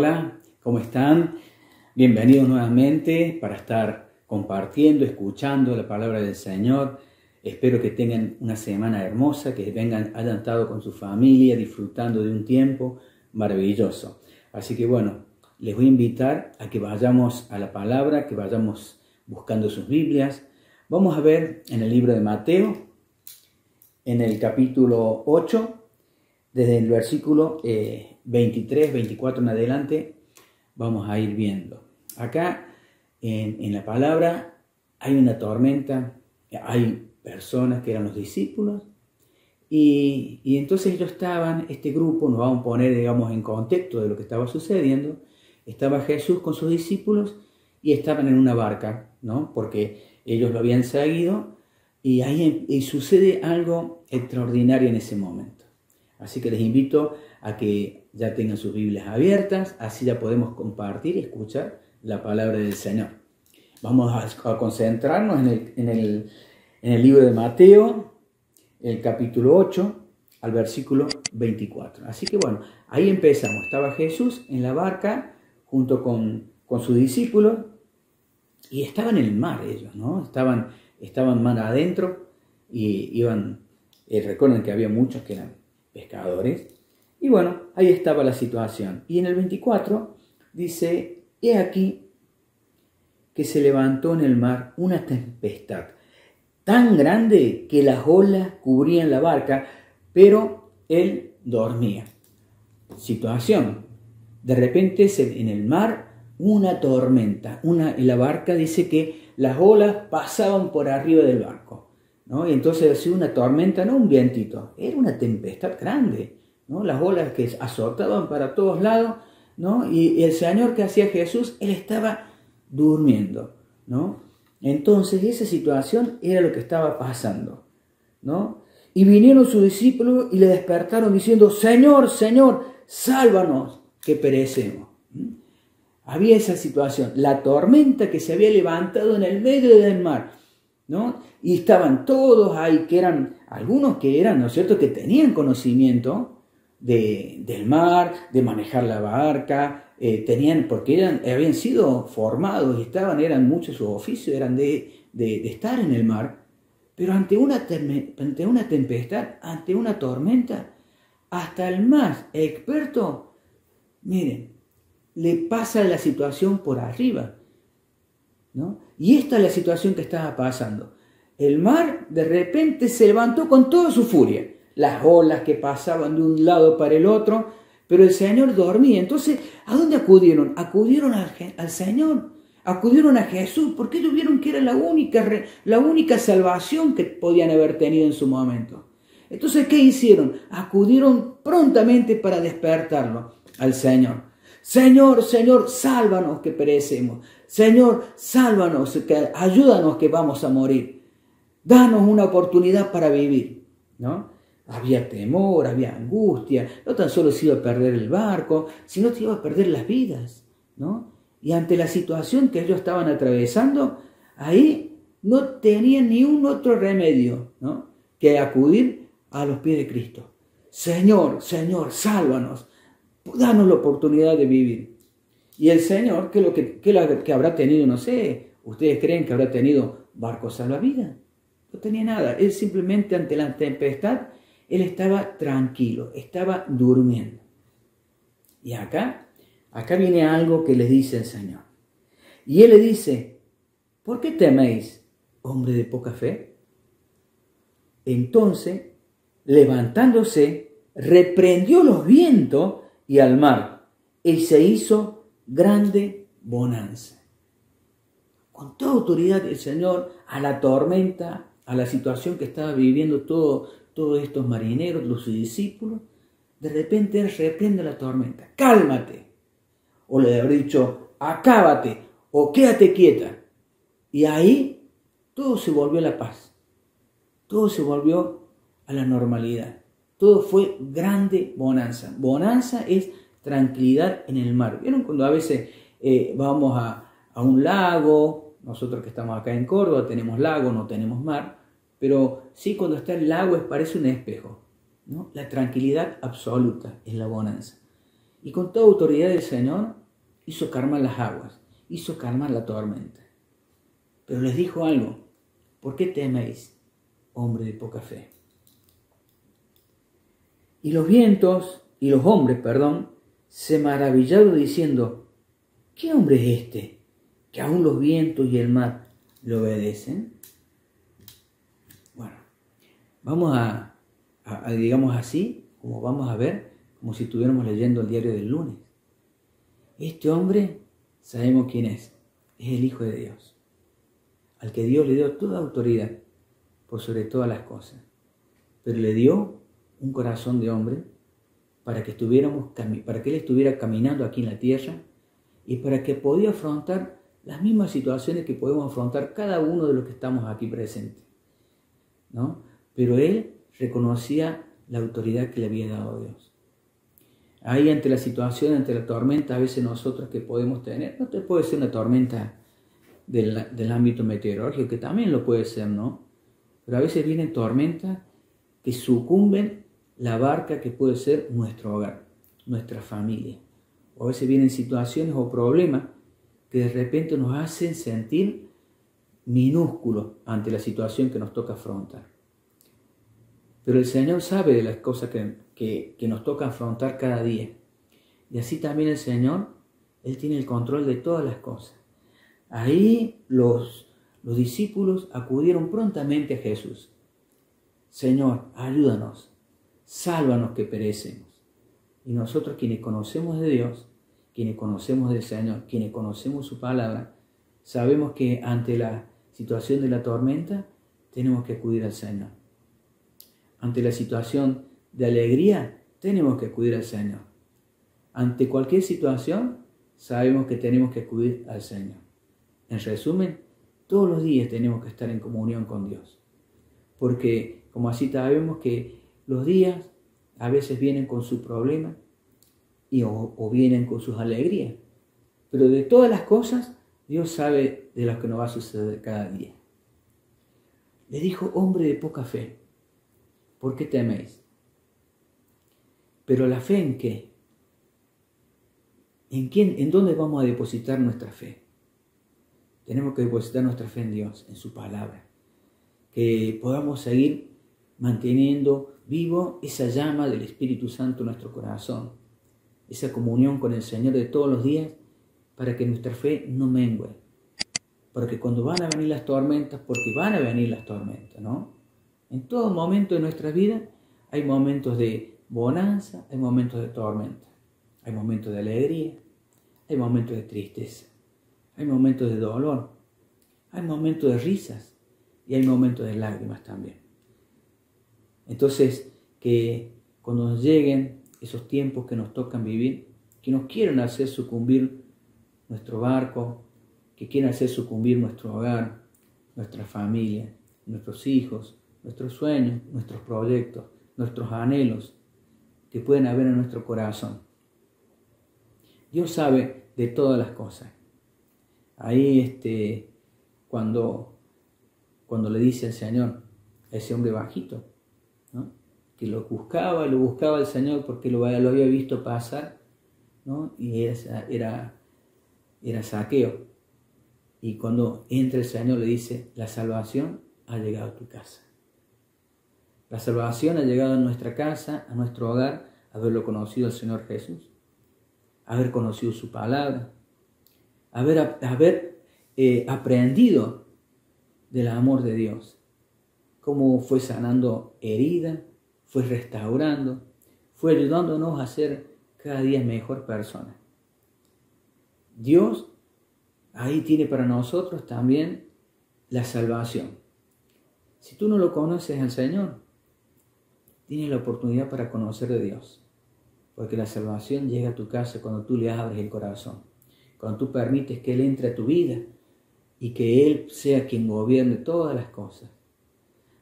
Hola, ¿cómo están? Bienvenidos nuevamente para estar compartiendo, escuchando la palabra del Señor. Espero que tengan una semana hermosa, que hayan estado con su familia disfrutando de un tiempo maravilloso. Así que bueno, les voy a invitar a que vayamos a la palabra, que vayamos buscando sus Biblias. Vamos a ver en el libro de Mateo, en el capítulo 8, desde el versículo 23, 24 en adelante, vamos a ir viendo. Acá en la palabra hay una tormenta, hay personas que eran los discípulos y entonces ellos estaban, este grupo, nos vamos a poner digamos en contexto de lo que estaba sucediendo, estaba Jesús con sus discípulos y estaban en una barca, ¿no? Porque ellos lo habían seguido y ahí sucede algo extraordinario en ese momento. Así que les invito a que ya tengan sus Biblias abiertas, así ya podemos compartir y escuchar la palabra del Señor. Vamos a concentrarnos en el libro de Mateo, el capítulo 8, al versículo 24. Así que bueno, ahí empezamos. Estaba Jesús en la barca junto con sus discípulos y estaban en el mar ellos, ¿no? Estaban mar adentro y iban, recuerden que había muchos que eran pescadores. Y bueno, ahí estaba la situación. Y en el 24 dice, he aquí que se levantó en el mar una tempestad tan grande que las olas cubrían la barca, pero él dormía. Situación. De repente en el mar una tormenta. Y la barca dice que las olas pasaban por arriba del barco, ¿no? Y entonces hacía una tormenta, no un vientito, era una tempestad grande, ¿no? Las olas que azotaban para todos lados, ¿no? Y el Señor que hacía Jesús, él estaba durmiendo, ¿no? Entonces esa situación era lo que estaba pasando, ¿no? Y vinieron sus discípulos y le despertaron diciendo, Señor, Señor, sálvanos que perecemos. Había esa situación, la tormenta que se había levantado en el medio del mar, ¿no? Y estaban todos ahí, que eran, algunos que eran, ¿no es cierto?, que tenían conocimiento del mar, de manejar la barca, porque habían sido formados y eran muchos sus oficios, eran de estar en el mar, pero ante una tempestad, ante una tormenta, hasta el más experto, miren, le pasa la situación por arriba, ¿no? Y esta es la situación que estaba pasando. El mar de repente se levantó con toda su furia, las olas que pasaban de un lado para el otro, pero el Señor dormía. Entonces, ¿a dónde acudieron? Acudieron al Señor, acudieron a Jesús, porque ellos vieron que era la única salvación que podían haber tenido en su momento. Entonces, ¿qué hicieron? Acudieron prontamente para despertarlo al Señor. Señor, Señor, sálvanos que perecemos. Señor, sálvanos, ayúdanos que vamos a morir. Danos una oportunidad para vivir, ¿no? Había temor, había angustia. No tan solo se iba a perder el barco, sino se iba a perder las vidas, ¿no? Y ante la situación que ellos estaban atravesando, ahí no tenían ni un otro remedio, ¿no?, que acudir a los pies de Cristo. Señor, Señor, sálvanos. Danos la oportunidad de vivir. Y el Señor, ¿qué habrá tenido? No sé, ¿ustedes creen que habrá tenido barcos salvavidas? No tenía nada. Él simplemente ante la tempestad, él estaba tranquilo, estaba durmiendo. Y acá viene algo que les dice el Señor. Y él le dice, ¿por qué teméis, hombre de poca fe? Entonces, levantándose, reprendió los vientos y al mar, y se hizo grande bonanza. Con toda autoridad el Señor a la tormenta, a la situación que estaba viviendo todos estos marineros, los discípulos, de repente él reprende la tormenta. Cálmate. O le habrá dicho, acábate o quédate quieta. Y ahí todo se volvió a la paz. Todo se volvió a la normalidad. Todo fue grande bonanza. Bonanza es tranquilidad en el mar. ¿Vieron cuando a veces vamos a un lago? Nosotros que estamos acá en Córdoba tenemos lago, no tenemos mar. Pero sí, cuando está el lago parece un espejo, ¿no? La tranquilidad absoluta es la bonanza. Y con toda autoridad del Señor hizo calmar las aguas, hizo calmar la tormenta. Pero les dijo algo: ¿por qué teméis, hombre de poca fe? Y los vientos, y los hombres, se maravillaron diciendo: ¿qué hombre es este, que aún los vientos y el mar le obedecen? Bueno, vamos a digamos así, como vamos a ver, como si estuviéramos leyendo el diario del lunes. Este hombre, sabemos quién es el Hijo de Dios, al que Dios le dio toda autoridad por sobre todas las cosas, pero le dio un corazón de hombre para que él estuviera caminando aquí en la tierra y para que podía afrontar las mismas situaciones que podemos afrontar cada uno de los que estamos aquí presentes, ¿no? Pero él reconocía la autoridad que le había dado Dios. Ahí ante la situación, ante la tormenta, a veces nosotros que podemos tener, no te puede ser una tormenta del ámbito meteorológico, que también lo puede ser, ¿no? Pero a veces vienen tormentas que sucumben la barca que puede ser nuestro hogar, nuestra familia. O a veces vienen situaciones o problemas que de repente nos hacen sentir minúsculos ante la situación que nos toca afrontar. Pero el Señor sabe de las cosas que nos toca afrontar cada día. Y así también el Señor, Él tiene el control de todas las cosas. Ahí los discípulos acudieron prontamente a Jesús. Señor, ayúdanos, sálvanos que perecemos. Y nosotros quienes conocemos de Dios, quienes conocemos del Señor, quienes conocemos su palabra, sabemos que ante la situación de la tormenta tenemos que acudir al Señor. Ante la situación de alegría tenemos que acudir al Señor. Ante cualquier situación sabemos que tenemos que acudir al Señor. En resumen, todos los días tenemos que estar en comunión con Dios. Porque como así sabemos que los días a veces vienen con sus problemas o vienen con sus alegrías. Pero de todas las cosas, Dios sabe de lo que nos va a suceder cada día. Le dijo: hombre de poca fe, ¿por qué teméis? Pero la fe, ¿en qué? ¿En quién? ¿En dónde vamos a depositar nuestra fe? Tenemos que depositar nuestra fe en Dios, en su palabra. Que podamos seguir manteniendo vivo esa llama del Espíritu Santo en nuestro corazón. Esa comunión con el Señor de todos los días, para que nuestra fe no mengue. Porque cuando van a venir las tormentas, porque van a venir las tormentas, ¿no? En todo momento de nuestra vida hay momentos de bonanza, hay momentos de tormenta. Hay momentos de alegría, hay momentos de tristeza, hay momentos de dolor, hay momentos de risas y hay momentos de lágrimas también. Entonces, que cuando nos lleguen esos tiempos que nos tocan vivir, que nos quieran hacer sucumbir nuestro barco, que quieran hacer sucumbir nuestro hogar, nuestra familia, nuestros hijos, nuestros sueños, nuestros proyectos, nuestros anhelos que pueden haber en nuestro corazón. Dios sabe de todas las cosas. Ahí cuando le dice al Señor a ese hombre bajito, ¿no? Que lo buscaba el Señor porque lo había visto pasar, ¿no? Y era Zaqueo. Y cuando entra el Señor le dice: la salvación ha llegado a tu casa. La salvación ha llegado a nuestra casa, a nuestro hogar, haberlo conocido al Señor Jesús, haber conocido su palabra, haber aprendido del amor de Dios, cómo fue sanando heridas, fue restaurando, fue ayudándonos a ser cada día mejor persona. Dios ahí tiene para nosotros también la salvación. Si tú no lo conoces al Señor, tienes la oportunidad para conocer de Dios. Porque la salvación llega a tu casa cuando tú le abres el corazón. Cuando tú permites que Él entre a tu vida y que Él sea quien gobierne todas las cosas.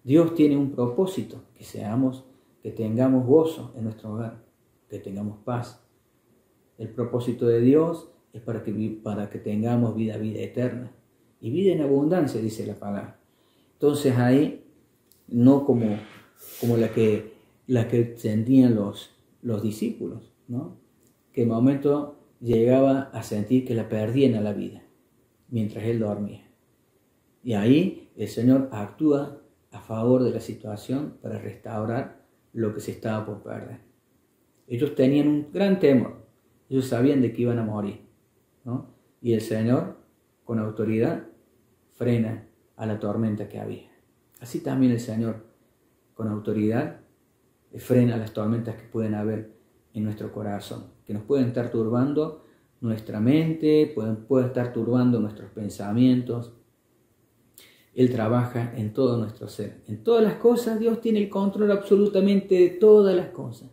Dios tiene un propósito, que tengamos gozo en nuestro hogar, que tengamos paz. El propósito de Dios es para que tengamos vida eterna. Y vida en abundancia, dice la palabra. Entonces ahí, no como la que sentían los discípulos, ¿no? que de momento llegaba a sentir que la perdían a la vida mientras él dormía. Y ahí el Señor actúa a favor de la situación para restaurar lo que se estaba por perder. Ellos tenían un gran temor, ellos sabían de que iban a morir, ¿no? Y el Señor, con autoridad, frena a la tormenta que había. Así también el Señor, con autoridad, frena las tormentas que pueden haber en nuestro corazón, que nos pueden estar turbando nuestra mente, pueden estar turbando nuestros pensamientos. Él trabaja en todo nuestro ser. En todas las cosas, Dios tiene el control absolutamente de todas las cosas.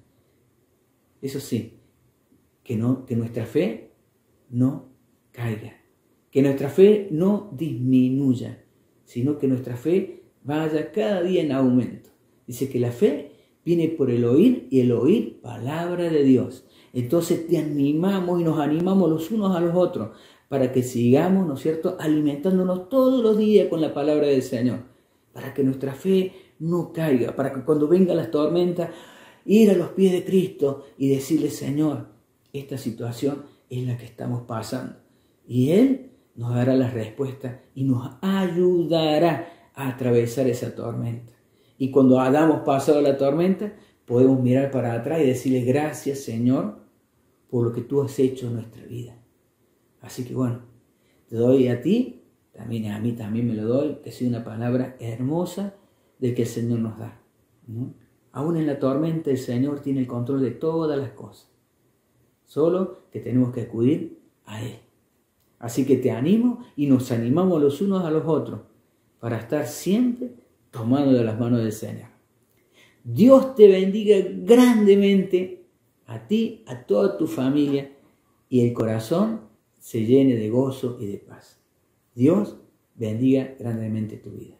Eso sí, que nuestra fe no caiga, que nuestra fe no disminuya, sino que nuestra fe vaya cada día en aumento. Dice que la fe viene por el oír y el oír palabra de Dios. Entonces te animamos y nos animamos los unos a los otros para que sigamos, ¿no es cierto?, alimentándonos todos los días con la palabra del Señor, para que nuestra fe no caiga, para que cuando vengan las tormentas, ir a los pies de Cristo y decirle: Señor, esta situación es la que estamos pasando. Y Él nos dará la respuesta y nos ayudará a atravesar esa tormenta. Y cuando hayamos pasado la tormenta, podemos mirar para atrás y decirle: gracias, Señor, por lo que tú has hecho en nuestra vida. Así que bueno, te doy a ti, también a mí también me lo doy, que sea una palabra hermosa de que el Señor nos da, ¿no? Aún en la tormenta el Señor tiene el control de todas las cosas. Solo que tenemos que acudir a Él. Así que te animo y nos animamos los unos a los otros para estar siempre tomados de las manos del Señor. Dios te bendiga grandemente, a ti, a toda tu familia, y el corazón se llene de gozo y de paz. Dios bendiga grandemente tu vida.